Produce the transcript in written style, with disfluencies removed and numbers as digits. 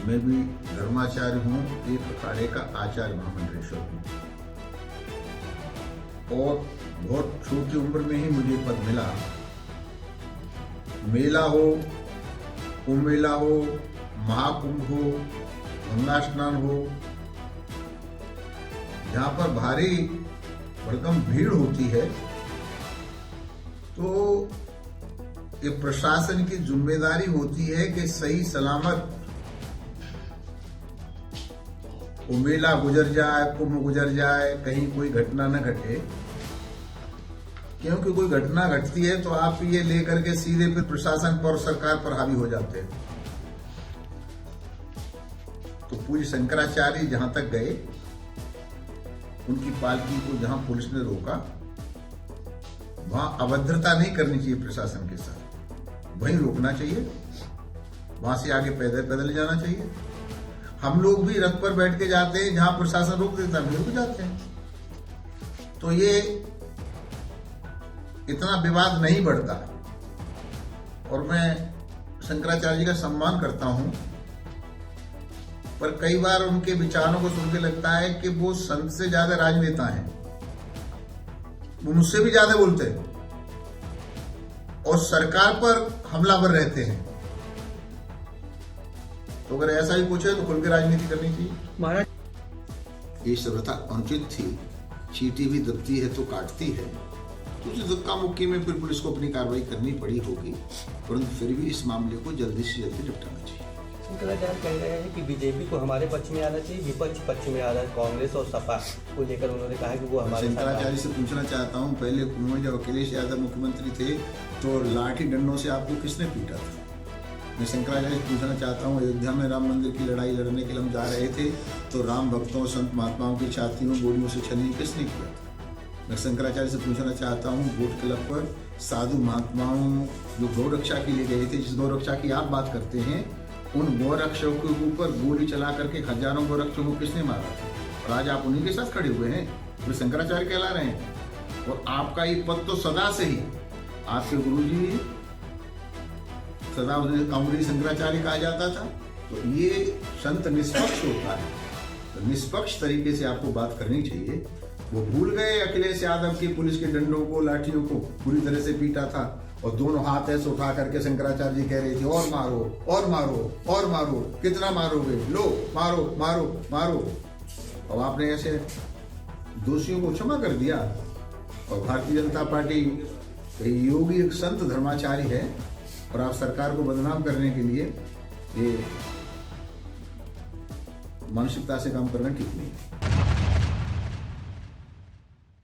मैं भी धर्माचार्य हूँ, एक अखाड़े का आचार्य महामंडलेश्वर हूँ और बहुत छोटी उम्र में ही मुझे पद मिला। मेला हो, कुंभ मेला हो, महाकुंभ हो, गंगा स्नान हो, जहाँ पर भारी भरकम भीड़ होती है, तो ये प्रशासन की जिम्मेदारी होती है कि सही सलामत वो मेला गुजर जाए, कुंभ गुजर जाए, कहीं कोई घटना न घटे। क्योंकि कोई घटना घटती है तो आप ये लेकर के सीधे फिर प्रशासन पर और सरकार पर हावी हो जाते हैं। तो पूज्य शंकराचार्य जहां तक गए, उनकी पालकी को जहां पुलिस ने रोका, वहां अभद्रता नहीं करनी चाहिए प्रशासन के साथ, वहीं रोकना चाहिए, वहां से आगे पैदल पैदल जाना चाहिए। हम लोग भी रथ पर बैठ के जाते हैं, जहां प्रशासन रोक देता है रुक जाते हैं, तो ये इतना विवाद नहीं बढ़ता। और मैं शंकराचार्य जी का सम्मान करता हूं, पर कई बार उनके विचारों को सुन के लगता है कि वो संत से ज्यादा राजनेता हैं, वो मुझसे भी ज्यादा बोलते हैं और सरकार पर हमलावर रहते हैं। तो अगर ऐसा ही कुछ है तो खुल के राजनीति करनी चाहिए। महाराज, ये सर्वथा अनुचित थी। चींटी भी दबती है तो काटती है, तो उस धक्का मुक्की में फिर पुलिस को अपनी कार्रवाई करनी पड़ी होगी, परंतु फिर भी इस मामले को जल्दी से जल्दी निपटाना चाहिए। शंकराचार्य कह रहे हैं कि बीजेपी को हमारे पक्ष में आना चाहिए, विपक्ष पक्ष में आ रहा है, कांग्रेस और सपा को लेकर उन्होंने कहा कि वो हमारे शंकराचार्य से पूछना चाहता हूँ, पहले कुंवर जब अखिलेश यादव मुख्यमंत्री थे तो लाठी डंडों से आपको किसने पीटा था? मैं शंकराचार्य से पूछना चाहता हूँ, अयोध्या में राम मंदिर की लड़ाई लड़ने के लिए हम जा रहे थे तो राम भक्तों संत महात्माओं की छातियों गोलियों से छलनी किसने किया था? मैं शंकराचार्य से पूछना चाहता हूँ, बोट क्लब पर साधु महात्माओं जो गौ रक्षा के लिए गए थे, जिस गौ रक्षा की आप बात करते हैं, उन गौ रक्षकों के ऊपर गोली चला करके हजारों गौ रक्षकों को किसने मारा था? और आज आप उन्हीं के साथ खड़े हुए हैं, वे शंकराचार्य कहला रहे हैं। और आपका ये पद तो सदा से ही, आपके गुरुजी सदा उन्हें अमरी शंकराचार्य कहा जाता था। तो ये संत निष्पक्ष होता है, तो निष्पक्ष तरीके से आपको बात करनी चाहिए। वो भूल गए अखिलेश यादव की पुलिस के डंडों को, लाठियों को पूरी तरह से पीटा था और दोनों हाथ ऐसे उठा करके शंकराचार्य जी कह रहे थे, और मारो और मारो और मारो, कितना मारोगे, लो मारो मारो मारो। और आपने ऐसे दोषियों को क्षमा कर दिया। और भारतीय जनता पार्टी, योगी एक संत धर्माचार्य है और आप सरकार को बदनाम करने के लिए ये मानसिकता से काम करना ठीक नहीं है।